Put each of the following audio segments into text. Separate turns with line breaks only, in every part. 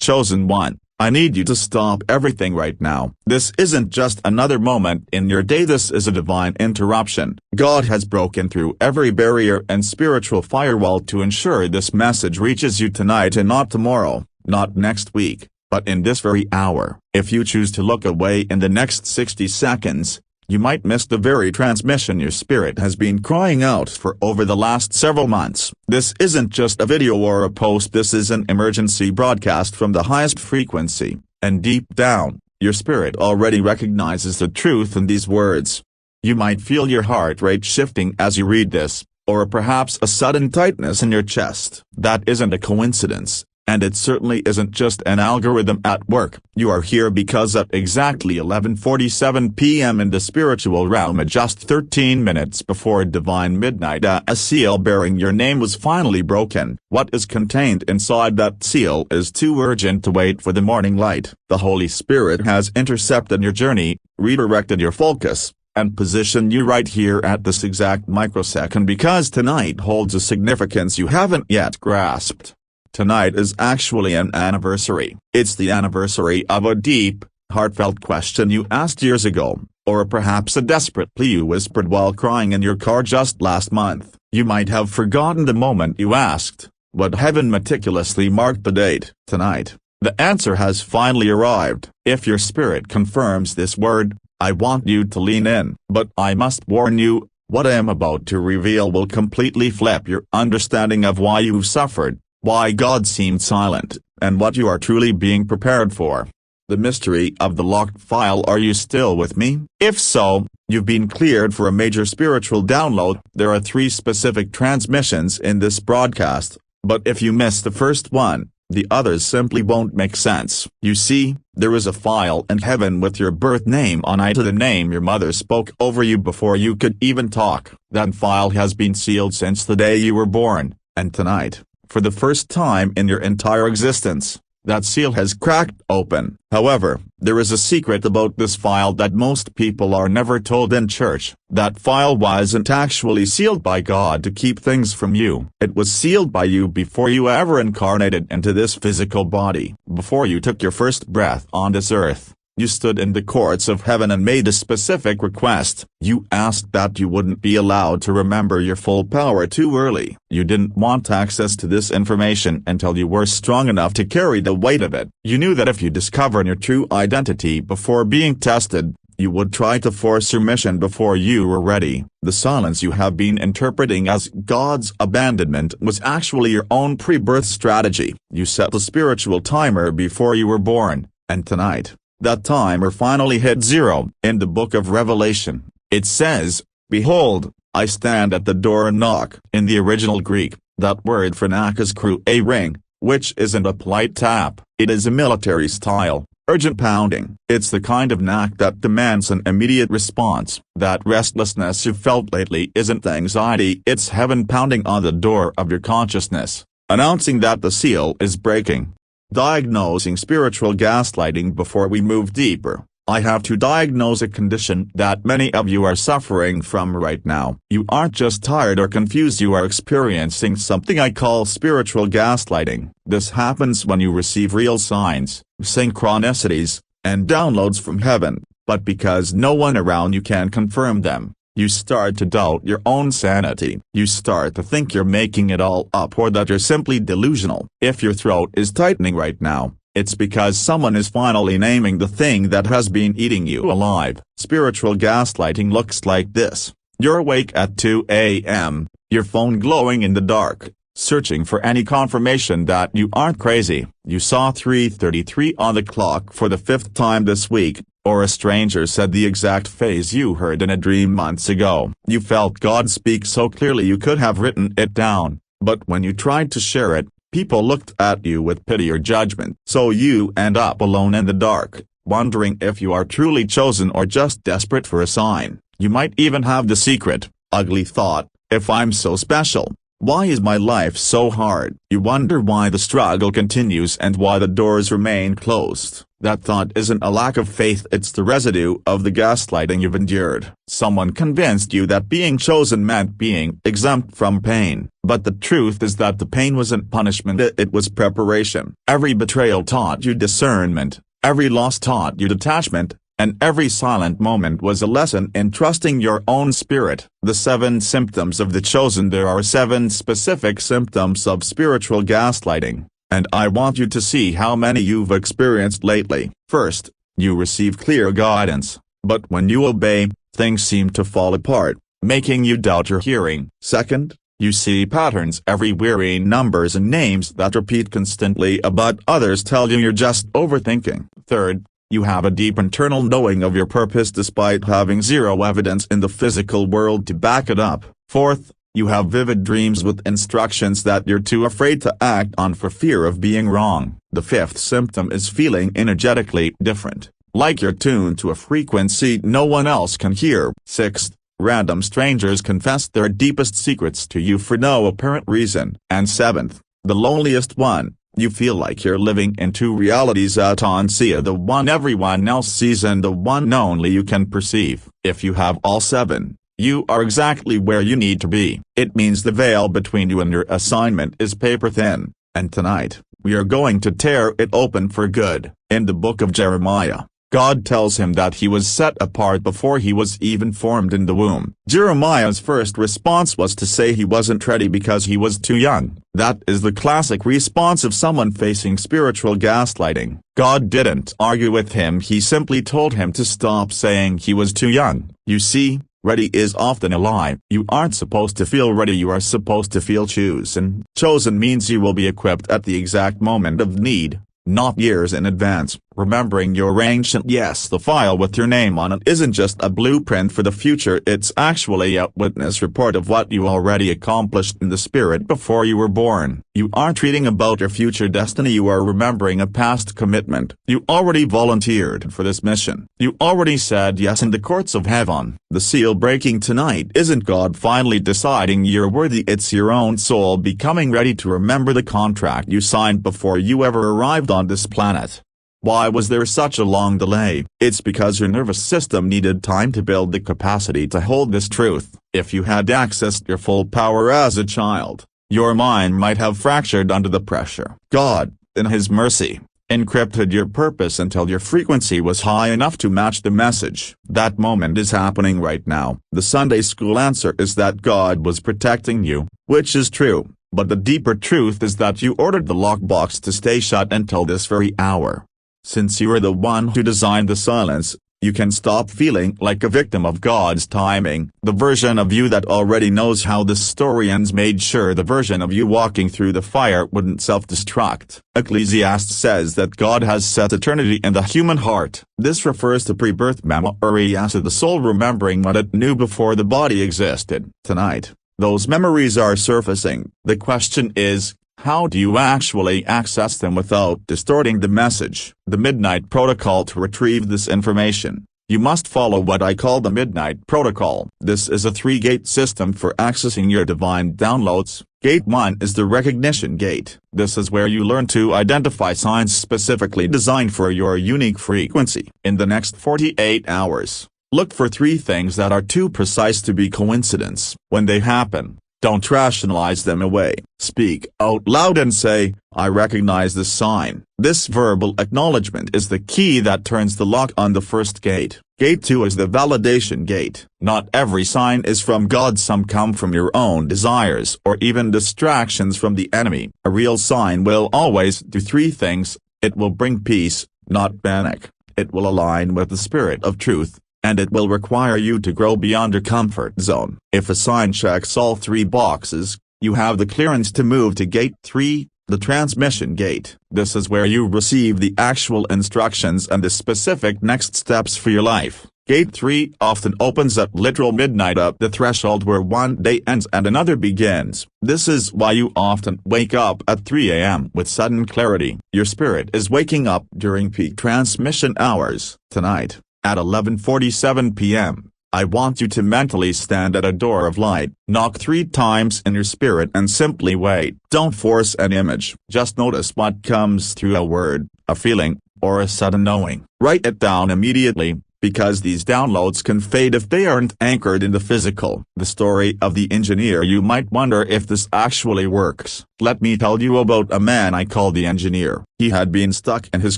Chosen one, I need you to stop everything right now. This isn't just another moment in your day, this is a divine interruption. God has broken through every barrier and spiritual firewall to ensure this message reaches you tonight and not tomorrow, not next week, but in this very hour. If you choose to look away in the next 60 seconds, you might miss the very transmission your spirit has been crying out for over the last several months. This isn't just a video or a post, this is an emergency broadcast from the highest frequency, and deep down, your spirit already recognizes the truth in these words. You might feel your heart rate shifting as you read this, or perhaps a sudden tightness in your chest. That isn't a coincidence. And it certainly isn't just an algorithm at work. You are here because at exactly 11:47 p.m. in the spiritual realm, at just 13 minutes before divine midnight, a seal bearing your name was finally broken. What is contained inside that seal is too urgent to wait for the morning light. The Holy Spirit has intercepted your journey, redirected your focus, and positioned you right here at this exact microsecond, because tonight holds a significance you haven't yet grasped. Tonight is actually an anniversary. It's the anniversary of a deep, heartfelt question you asked years ago, or perhaps a desperate plea you whispered while crying in your car just last month. You might have forgotten the moment you asked, but heaven meticulously marked the date. Tonight, the answer has finally arrived. If your spirit confirms this word, I want you to lean in. But I must warn you, what I am about to reveal will completely flip your understanding of why you've suffered, why God seemed silent, and what you are truly being prepared for. The mystery of the locked file. Are you still with me? If so, you've been cleared for a major spiritual download. There are 3 specific transmissions in this broadcast, but if you miss the first one, the others simply won't make sense. You see, there is a file in heaven with your birth name on it, the name your mother spoke over you before you could even talk. That file has been sealed since the day you were born, and tonight, for the first time in your entire existence, that seal has cracked open. However, there is a secret about this file that most people are never told in church. That file wasn't actually sealed by God to keep things from you. It was sealed by you before you ever incarnated into this physical body. Before you took your first breath on this earth, you stood in the courts of heaven and made a specific request. You asked that you wouldn't be allowed to remember your full power too early. You didn't want access to this information until you were strong enough to carry the weight of it. You knew that if you discovered your true identity before being tested, you would try to force your mission before you were ready. The silence you have been interpreting as God's abandonment was actually your own pre-birth strategy. You set a spiritual timer before you were born, and tonight, that timer finally hit 0. In the book of Revelation, it says, "Behold, I stand at the door and knock." In the original Greek, that word for knock is a ring, which isn't a polite tap. It is a military-style, urgent pounding. It's the kind of knock that demands an immediate response. That restlessness you've felt lately isn't anxiety, it's heaven pounding on the door of your consciousness, announcing that the seal is breaking. Diagnosing spiritual gaslighting. Before we move deeper, I have to diagnose a condition that many of you are suffering from right now. You aren't just tired or confused, you are experiencing something I call spiritual gaslighting. This happens when you receive real signs, synchronicities, and downloads from heaven, but because no one around you can confirm them, you start to doubt your own sanity. You start to think you're making it all up or that you're simply delusional. If your throat is tightening right now, it's because someone is finally naming the thing that has been eating you alive. Spiritual gaslighting looks like this. You're awake at 2 a.m., your phone glowing in the dark, searching for any confirmation that you aren't crazy. You saw 3:33 on the clock for the 5th time this week, or a stranger said the exact phrase you heard in a dream months ago. You felt God speak so clearly you could have written it down, but when you tried to share it, people looked at you with pity or judgment. So you end up alone in the dark, wondering if you are truly chosen or just desperate for a sign. You might even have the secret, ugly thought, if I'm so special, Why is my life so hard? You wonder why the struggle continues and why the doors remain closed. That thought isn't a lack of faith, it's the residue of the gaslighting you've endured. Someone convinced you that being chosen meant being exempt from pain. But the truth is that the pain wasn't punishment, it was preparation. Every betrayal taught you discernment, every loss taught you detachment, and every silent moment was a lesson in trusting your own spirit. The 7 symptoms of the chosen. There are 7 specific symptoms of spiritual gaslighting, and I want you to see how many you've experienced lately. First, you receive clear guidance, but when you obey, things seem to fall apart, making you doubt your hearing. Second, you see patterns everywhere, numbers and names that repeat constantly, but others tell you you're just overthinking. Third, you have a deep internal knowing of your purpose despite having zero evidence in the physical world to back it up. Fourth, you have vivid dreams with instructions that you're too afraid to act on for fear of being wrong. The 5th symptom is feeling energetically different, like you're tuned to a frequency no one else can hear. 6th, random strangers confess their deepest secrets to you for no apparent reason. And 7th, the loneliest one, you feel like you're living in 2 realities at once, the one everyone else sees and the one only you can perceive. If you have all 7, you are exactly where you need to be. It means the veil between you and your assignment is paper thin, and tonight, we are going to tear it open for good. In the book of Jeremiah, God tells him that he was set apart before he was even formed in the womb. Jeremiah's first response was to say he wasn't ready because he was too young. That is the classic response of someone facing spiritual gaslighting. God didn't argue with him, he simply told him to stop saying he was too young. You see, ready is often a lie. You aren't supposed to feel ready, you are supposed to feel chosen. Chosen means you will be equipped at the exact moment of need, not years in advance. Remembering your ancient yes, the file with your name on it isn't just a blueprint for the future, it's actually a witness report of what you already accomplished in the spirit before you were born. You aren't reading about your future destiny, you are remembering a past commitment. You already volunteered for this mission. You already said yes in the courts of heaven. The seal breaking tonight isn't God finally deciding you're worthy, it's your own soul becoming ready to remember the contract you signed before you ever arrived on this planet. Why was there such a long delay? It's because your nervous system needed time to build the capacity to hold this truth. If you had accessed your full power as a child, your mind might have fractured under the pressure. God, in His mercy, encrypted your purpose until your frequency was high enough to match the message. That moment is happening right now. The Sunday school answer is that God was protecting you, which is true, but the deeper truth is that you ordered the lockbox to stay shut until this very hour. Since you are the one who designed the silence, you can stop feeling like a victim of God's timing. The version of you that already knows how this story ends made sure the version of you walking through the fire wouldn't self-destruct. Ecclesiastes says that God has set eternity in the human heart. This refers to pre-birth memories of the soul remembering what it knew before the body existed. Tonight, those memories are surfacing. The question is, how do you actually access them without distorting the message? The Midnight Protocol. To retrieve this information, you must follow what I call the Midnight Protocol. This is a 3-gate system for accessing your divine downloads. Gate 1 is the recognition gate. This is where you learn to identify signs specifically designed for your unique frequency. In the next 48 hours, look for 3 things that are too precise to be coincidence. When they happen, don't rationalize them away. Speak out loud and say, I recognize this sign. This verbal acknowledgement is the key that turns the lock on the first gate. Gate 2 is the validation gate. Not every sign is from God, some come from your own desires or even distractions from the enemy. A real sign will always do 3 things. It will bring peace, not panic. It will align with the spirit of truth, and it will require you to grow beyond your comfort zone. If a sign checks all 3 boxes, you have the clearance to move to Gate 3, the transmission gate. This is where you receive the actual instructions and the specific next steps for your life. Gate 3 often opens at literal midnight, up the threshold where one day ends and another begins. This is why you often wake up at 3 a.m. with sudden clarity. Your spirit is waking up during peak transmission hours. Tonight, at 11:47 p.m., I want you to mentally stand at a door of light, knock 3 times in your spirit and simply wait. Don't force an image. Just notice what comes through: a word, a feeling, or a sudden knowing. Write it down immediately, because these downloads can fade if they aren't anchored in the physical. The story of the engineer. You might wonder if this actually works. Let me tell you about a man I call the engineer. He had been stuck in his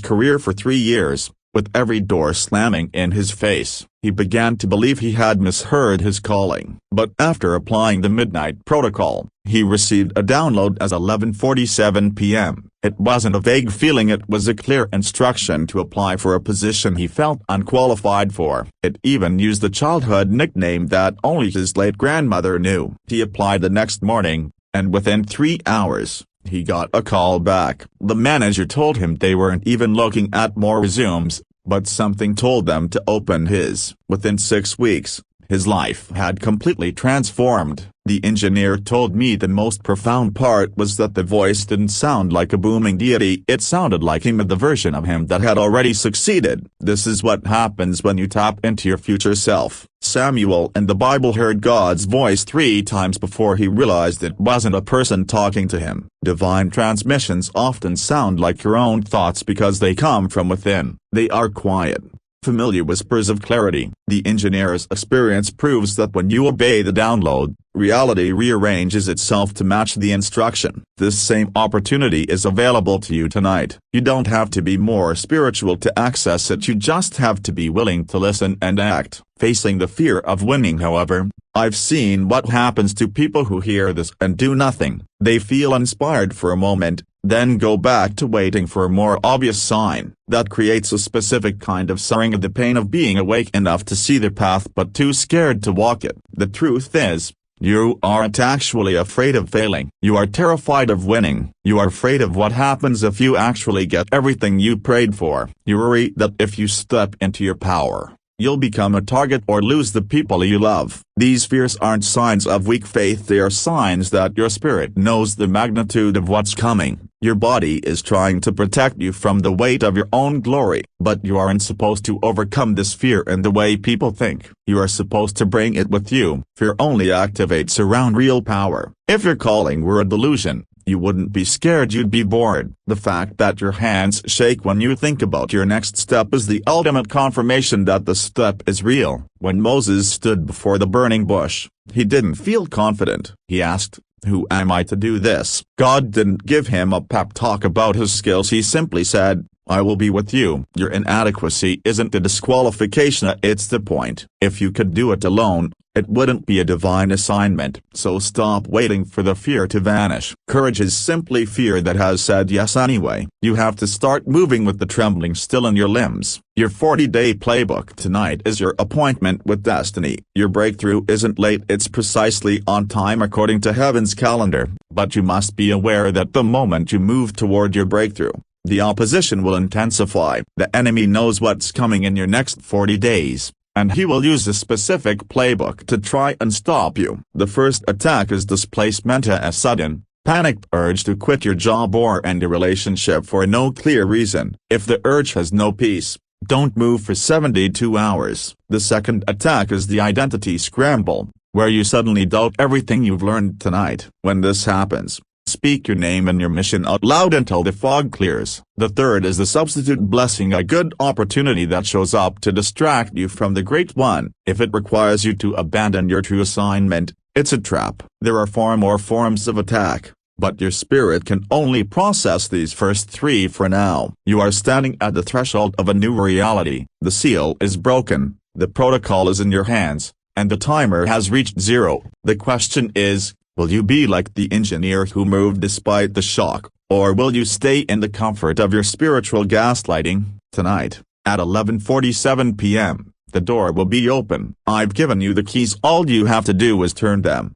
career for 3 years, with every door slamming in his face. He began to believe he had misheard his calling. But after applying the Midnight Protocol, he received a download at 11:47 p.m. It wasn't a vague feeling, it was a clear instruction to apply for a position he felt unqualified for. It even used the childhood nickname that only his late grandmother knew. He applied the next morning, and within 3 hours, he got a call back. The manager told him they weren't even looking at more resumes, but something told them to open his. Within 6 weeks, his life had completely transformed. The engineer told me the most profound part was that the voice didn't sound like a booming deity, it sounded like him, the version of him that had already succeeded. This is what happens when you tap into your future self. Samuel in the Bible heard God's voice 3 times before he realized it wasn't a person talking to him. Divine transmissions often sound like your own thoughts because they come from within. They are quiet, familiar whispers of clarity. The engineer's experience proves that when you obey the download, reality rearranges itself to match the instruction. This same opportunity is available to you tonight. You don't have to be more spiritual to access it, you just have to be willing to listen and act. Facing the fear of winning, however, I've seen what happens to people who hear this and do nothing. They feel inspired for a moment, then go back to waiting for a more obvious sign. That creates a specific kind of suffering, the pain of being awake enough to see the path but too scared to walk it. The truth is, you aren't actually afraid of failing. You are terrified of winning. You are afraid of what happens if you actually get everything you prayed for. You worry that if you step into your power, you'll become a target or lose the people you love. These fears aren't signs of weak faith, they are signs that your spirit knows the magnitude of what's coming. Your body is trying to protect you from the weight of your own glory, but you aren't supposed to overcome this fear in the way people think. You are supposed to bring it with you. Fear only activates around real power. If your calling were a delusion, you wouldn't be scared, you'd be bored. The fact that your hands shake when you think about your next step is the ultimate confirmation that the step is real. When Moses stood before the burning bush, he didn't feel confident. He asked, "Who am I to do this?" God didn't give him a pep talk about his skills, he simply said, "I will be with you." Your inadequacy isn't a disqualification, it's the point. If you could do it alone, it wouldn't be a divine assignment. So stop waiting for the fear to vanish. Courage is simply fear that has said yes anyway. You have to start moving with the trembling still in your limbs. Your 40-day playbook tonight is your appointment with destiny. Your breakthrough isn't late, it's precisely on time according to heaven's calendar. But you must be aware that the moment you move toward your breakthrough, the opposition will intensify. The enemy knows what's coming in your next 40 days, and he will use a specific playbook to try and stop you. The first attack is displacement, a sudden, panicked urge to quit your job or end a relationship for no clear reason. If the urge has no peace, don't move for 72 hours. The second attack is the identity scramble, where you suddenly doubt everything you've learned tonight. When this happens, speak your name and your mission out loud until the fog clears. The third is the substitute blessing, a good opportunity that shows up to distract you from the great one. If it requires you to abandon your true assignment, it's a trap. There are far more forms of attack, but your spirit can only process these first 3 for now. You are standing at the threshold of a new reality. The seal is broken, the protocol is in your hands, and the timer has reached 0. The question is, will you be like the engineer who moved despite the shock, or will you stay in the comfort of your spiritual gaslighting? Tonight, at 11:47 p.m., the door will be open. I've given you the keys, all you have to do is turn them.